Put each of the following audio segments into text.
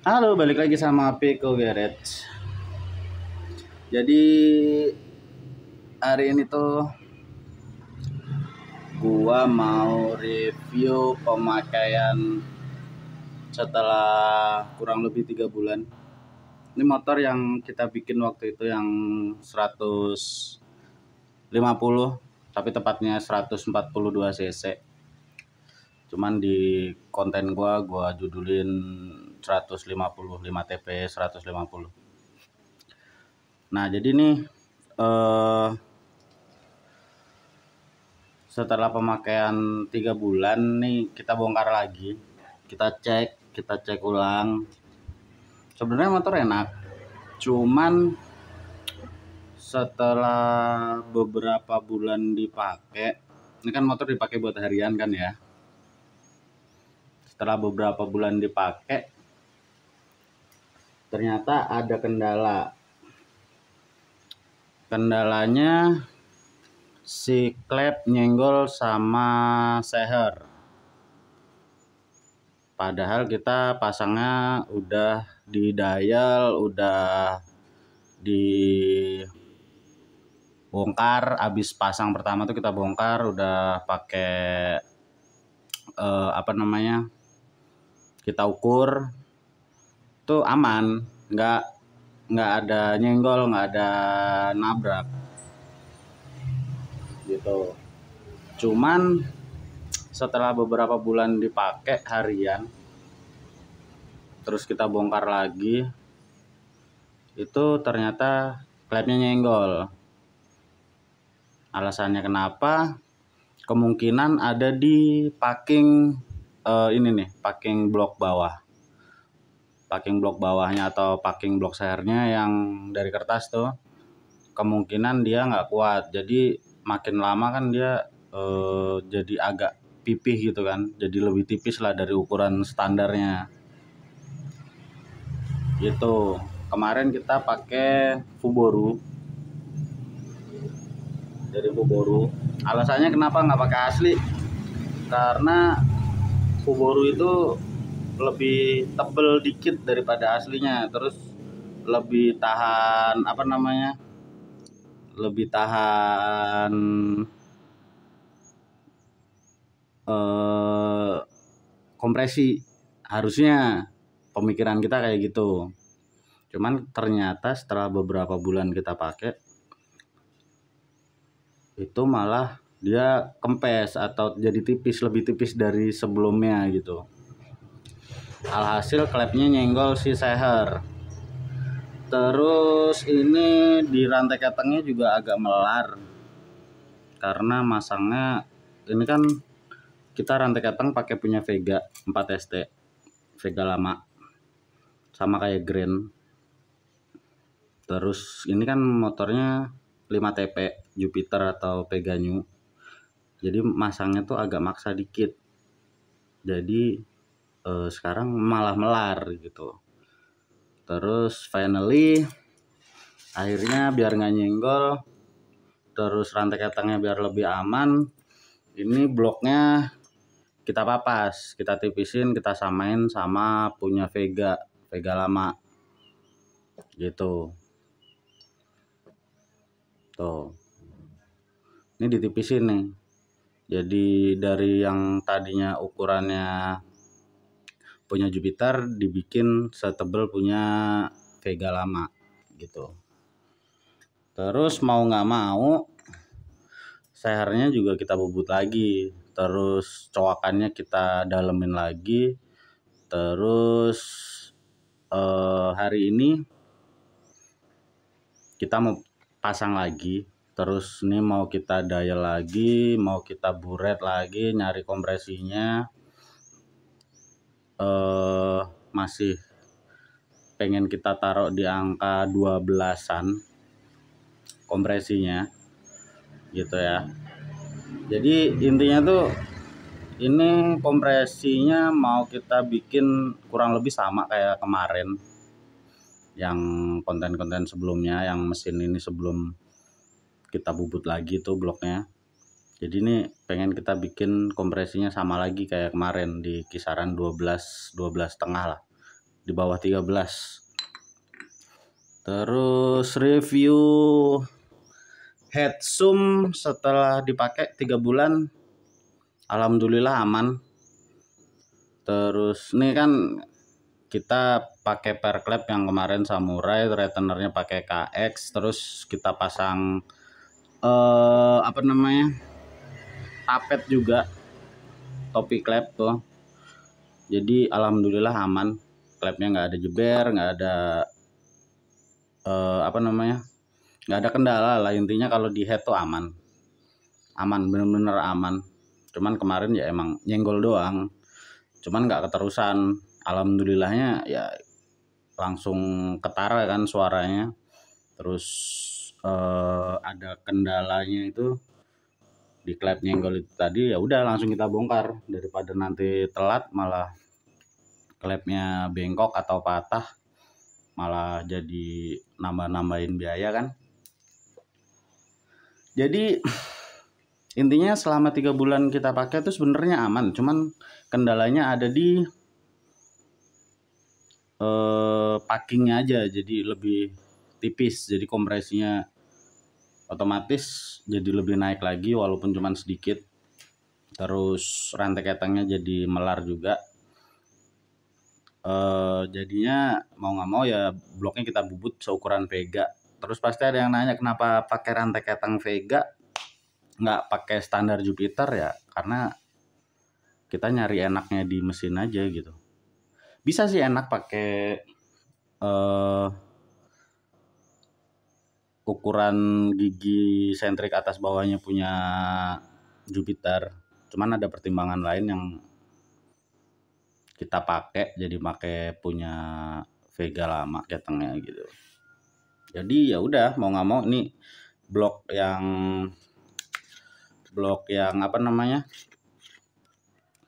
Halo, balik lagi sama Piko Garage. Jadi hari ini tuh gua mau review pemakaian setelah kurang lebih 3 bulan. Ini motor yang kita bikin waktu itu yang 150, tapi tepatnya 142 cc. Cuman di konten gua judulin 155 TP 150. Nah, jadi nih setelah pemakaian 3 bulan nih kita bongkar lagi, kita cek ulang. Sebenarnya motor enak, cuman setelah beberapa bulan dipakai, ini kan motor dipakai buat harian kan ya. Setelah beberapa bulan dipakai, ternyata ada kendalanya si klep nyenggol sama seher. Padahal kita pasangnya udah di dial, udah dibongkar. Abis pasang pertama tuh kita bongkar, udah pakai kita ukur tuh aman, nggak ada nyenggol, nggak ada nabrak gitu. Cuman setelah beberapa bulan dipakai harian, terus kita bongkar lagi, itu ternyata klepnya nyenggol. Alasannya kenapa? Kemungkinan ada di packing packing blok bawah. Packing blok bawahnya atau packing blok sehernya yang dari kertas tuh, kemungkinan dia nggak kuat. Jadi makin lama kan dia jadi agak pipih gitu kan, jadi lebih tipis lah dari ukuran standarnya gitu. Kemarin kita pakai Fuboru, dari Fuboru. Alasannya kenapa nggak pakai asli, karena Fuboru itu lebih tebel dikit daripada aslinya, terus lebih tahan lebih tahan kompresi. Harusnya pemikiran kita kayak gitu, cuman ternyata setelah beberapa bulan kita pakai itu malah dia kempes atau jadi tipis, lebih tipis dari sebelumnya gitu. Alhasil klepnya nyenggol si seher. Terus ini di rantai ketengnya juga agak melar, karena masangnya ini kan kita rantai keteng pakai punya Vega 4 ST, Vega lama, sama kayak Grand. Terus ini kan motornya 5 TP Jupiter atau Vega New, jadi masangnya tuh agak maksa dikit, jadi sekarang malah melar gitu. Terus finally akhirnya biar nggak nyenggol, terus rantai ketengnya biar lebih aman, ini bloknya kita papas, kita tipisin, kita samain sama punya Vega lama gitu. Tuh, ini ditipisin nih, jadi dari yang tadinya ukurannya punya Jupiter dibikin setebel punya Vega lama gitu. Terus mau nggak mau sehernya juga kita bubut lagi, terus coakannya kita dalemin lagi. Terus hari ini kita mau pasang lagi, terus ini mau kita dial lagi, mau kita buret lagi, nyari kompresinya. Masih pengen kita taruh di angka 12-an kompresinya gitu ya. Jadi intinya tuh ini kompresinya mau kita bikin kurang lebih sama kayak kemarin yang konten-konten sebelumnya, yang mesin ini sebelum kita bubut lagi tuh bloknya. Jadi ini pengen kita bikin kompresinya sama lagi kayak kemarin di kisaran 12 setengah lah, di bawah 13. Terus review head zoom setelah dipakai 3 bulan, alhamdulillah aman. Terus ini kan kita pakai pair clamp yang kemarin Samurai, retainernya pakai KX, terus kita pasang tapet juga, topi clamp tuh. Jadi alhamdulillah aman, clampnya nggak ada jeber, nggak ada nggak ada kendala lah. Intinya kalau di head tuh aman, bener-bener aman. Cuman kemarin ya emang nyenggol doang, cuman nggak keterusan. Alhamdulillahnya ya langsung ketara kan suaranya. Terus ada kendalanya itu di klep nyenggol itu tadi, ya udah langsung kita bongkar daripada nanti telat malah klepnya bengkok atau patah, malah jadi nambah-nambahin biaya kan. Jadi intinya selama 3 bulan kita pakai itu sebenarnya aman, cuman kendalanya ada di packingnya aja, jadi lebih tipis, jadi kompresinya otomatis jadi lebih naik lagi walaupun cuman sedikit. Terus rantai ketangnya jadi melar juga. Jadinya mau nggak mau ya bloknya kita bubut seukuran Vega. Terus pasti ada yang nanya kenapa pakai rantai ketang Vega, nggak pakai standar Jupiter. Ya karena kita nyari enaknya di mesin aja gitu. Bisa sih enak pakai ukuran gigi sentrik atas bawahnya punya Jupiter, cuman ada pertimbangan lain yang kita pakai, jadi pakai punya Vega lama ketengnya gitu. Jadi ya udah mau nggak mau nih blok yang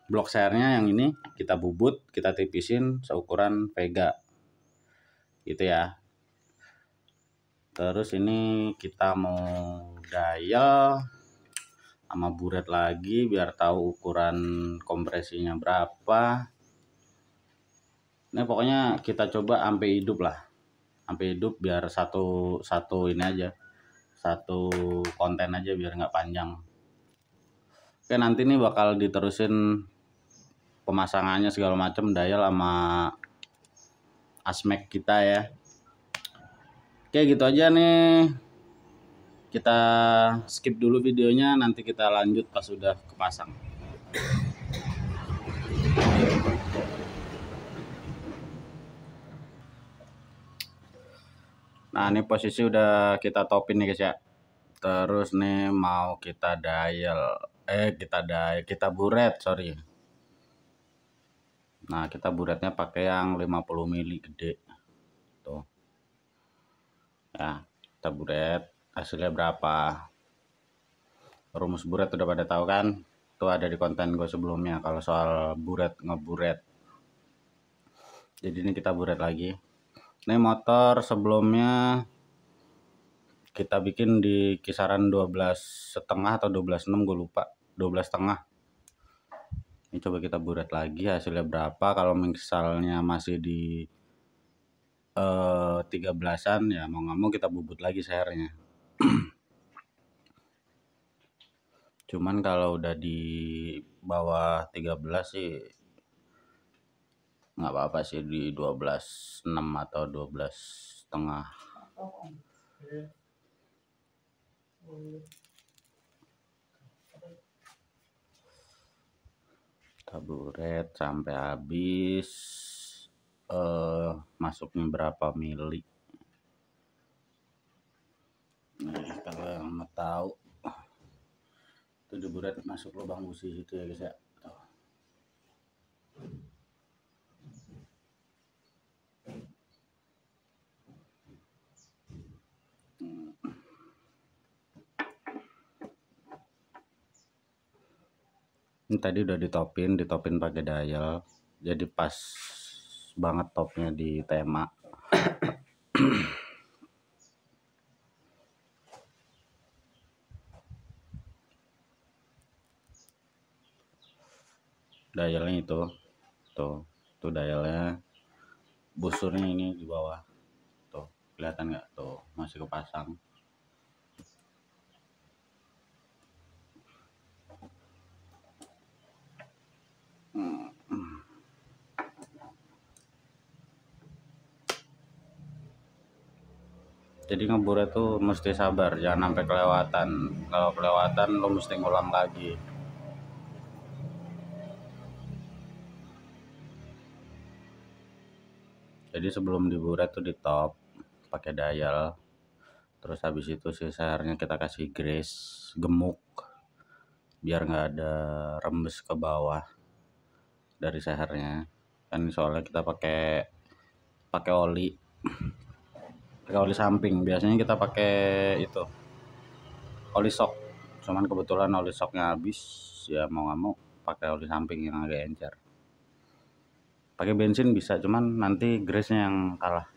blok sernya yang ini kita bubut, kita tipisin seukuran Vega gitu ya. Terus ini kita mau dial sama buret lagi biar tahu ukuran kompresinya berapa. Ini pokoknya kita coba sampai hidup lah, sampai hidup biar satu ini aja, satu konten aja biar nggak panjang. Oke, nanti nih bakal diterusin pemasangannya segala macam, dial sama asmek kita ya. Oke, gitu aja nih. Kita skip dulu videonya, nanti kita lanjut pas sudah kepasang. Nah, ini posisi udah kita topin nih guys ya. Terus nih mau kita dial, kita buret, sorry. Nah, kita buretnya pakai yang 50 mili gede. Tuh. Ya, kita buret, hasilnya berapa? Rumus buret udah pada tahu kan? Tuh ada di konten gue sebelumnya kalau soal buret ngeburet. Jadi ini kita buret lagi. Ini motor sebelumnya kita bikin di kisaran 12,5 atau 12,6, gue lupa, 12,5. Ini coba kita buret lagi hasilnya berapa. Kalau misalnya masih di 13-an ya mau nggak mau kita bubut lagi sehernya. Cuman kalau udah di bawah 13 sih nggak apa-apa sih, di 12,6 atau 12,5. Kita buret sampai habis. Masuknya berapa mili. Nah, kalau yang mau tahu itu diburet masuk lubang busi itu ya guys ya. Ini tadi udah ditopin pakai dial, jadi pas banget topnya di tema. Dialnya itu, tuh dialnya busurnya ini di bawah tuh, kelihatan nggak tuh, masih kepasang. Jadi ngebur itu mesti sabar, jangan sampai kelewatan. Kalau kelewatan lo mesti ngulang lagi. Jadi sebelum diburet tuh di top pakai dial, terus habis itu si sehernya kita kasih grease gemuk biar nggak ada rembes ke bawah dari sehernya. Kan soalnya kita pakai oli samping. Biasanya kita pakai itu oli shock, cuman kebetulan oli shocknya habis, ya mau nggak mau pakai oli samping yang agak encer. Pakai bensin bisa, cuman nanti grease-nya yang kalah.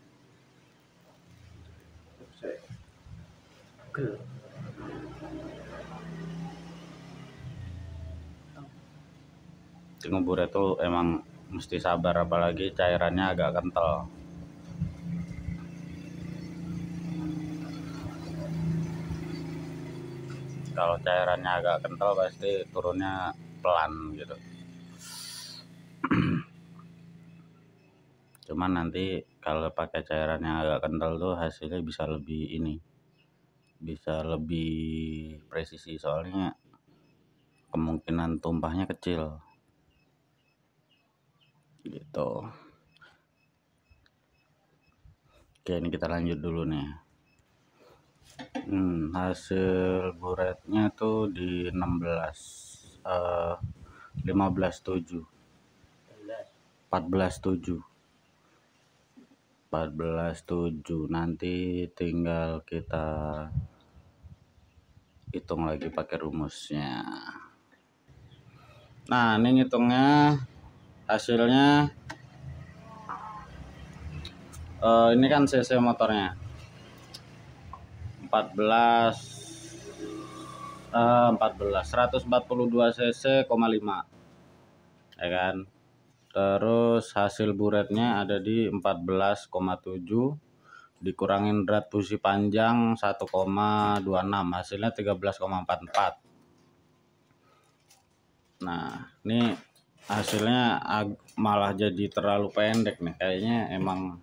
Ngebur itu emang mesti sabar, apalagi cairannya agak kental. Kalau cairannya agak kental pasti turunnya pelan gitu. Cuman nanti kalau pakai cairan yang agak kental tuh hasilnya bisa lebih bisa lebih presisi, soalnya kemungkinan tumpahnya kecil gitu. Oke, ini kita lanjut dulu nih. Hasil buretnya tuh di 15.7 14.7 nanti tinggal kita hitung lagi pakai rumusnya. Nah, ini ngitungnya hasilnya ini kan cc motornya 142 cc, 5 ya kan. Terus hasil buretnya ada di 14,7 dikurangin berat busi panjang 1,26, hasilnya 13,44. Nah, ini hasilnya malah jadi terlalu pendek nih kayaknya. Emang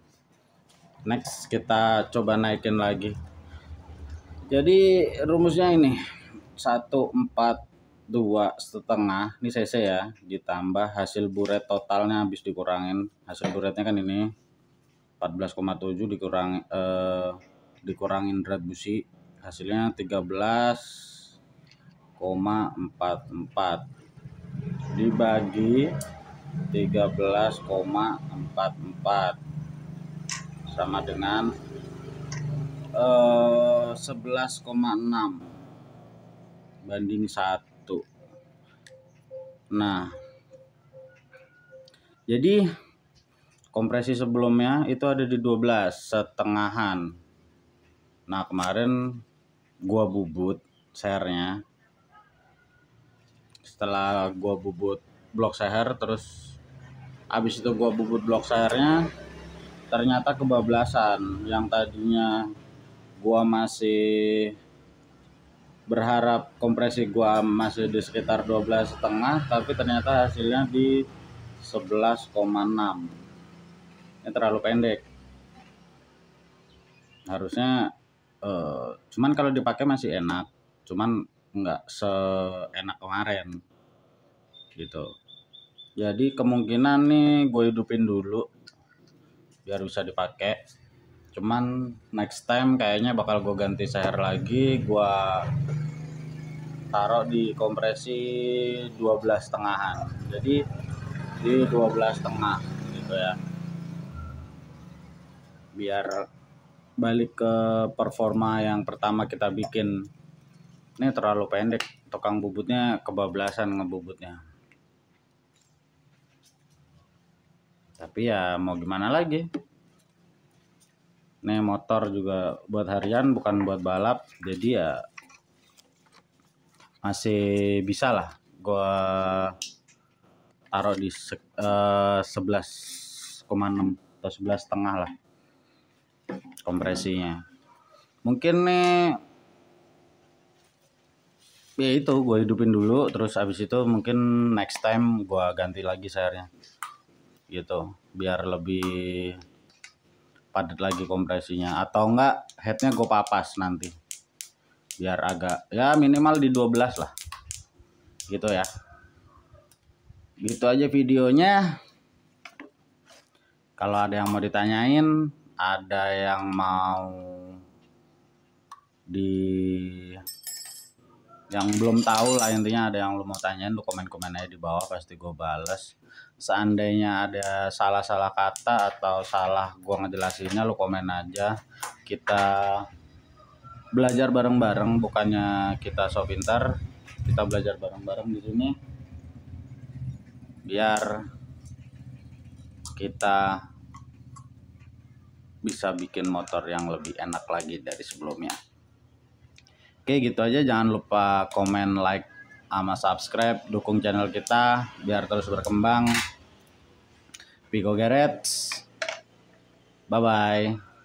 next kita coba naikin lagi. Jadi rumusnya ini 142,5 ini cc ya, ditambah hasil buret totalnya habis dikurangin. Hasil buretnya kan ini 14,7 dikurangin berat busi, hasilnya 13,44 dibagi 13,44 sama dengan 11,6 banding 1. Nah, jadi kompresi sebelumnya itu ada di 12 setengahan. Nah, kemarin gua bubut sehernya. Setelah gua bubut blok seher, terus habis itu gua bubut blok sehernya, ternyata kebablasan. Yang tadinya gua masih berharap kompresi gua masih di sekitar 12,5, tapi ternyata hasilnya di 11,6. Ini terlalu pendek. Harusnya cuman kalau dipakai masih enak, cuman nggak seenak kemarin gitu. Jadi kemungkinan nih gue hidupin dulu biar bisa dipakai. Cuman next time kayaknya bakal gue ganti seher lagi, gue taruh di kompresi 12,5-an. Jadi di 12,5 gitu ya. Biar balik ke performa yang pertama kita bikin. Ini terlalu pendek, tukang bubutnya kebablasan ngebubutnya. Tapi ya mau gimana lagi. Ini motor juga buat harian, bukan buat balap. Jadi ya masih bisa lah gua taruh di 11,6 atau 11,5 lah kompresinya. Mungkin nih ya itu gue hidupin dulu, terus abis itu mungkin next time gue ganti lagi sayarnya gitu, biar lebih padat lagi kompresinya, atau enggak headnya gue papas nanti biar agak ya minimal di 12 lah gitu ya. Gitu aja videonya. Kalau ada yang mau ditanyain, ada yang mau yang belum tahu lah, intinya ada yang lu mau tanyain, lu komen-komen aja di bawah, pasti gue bales. Seandainya ada salah-salah kata atau salah gue ngejelasinnya, lu komen aja. Kita belajar bareng-bareng, bukannya kita so pintar, kita belajar bareng-bareng di sini biar kita bisa bikin motor yang lebih enak lagi dari sebelumnya. Oke, gitu aja. Jangan lupa komen, like, sama subscribe, dukung channel kita biar terus berkembang. Vigo Garage, bye bye.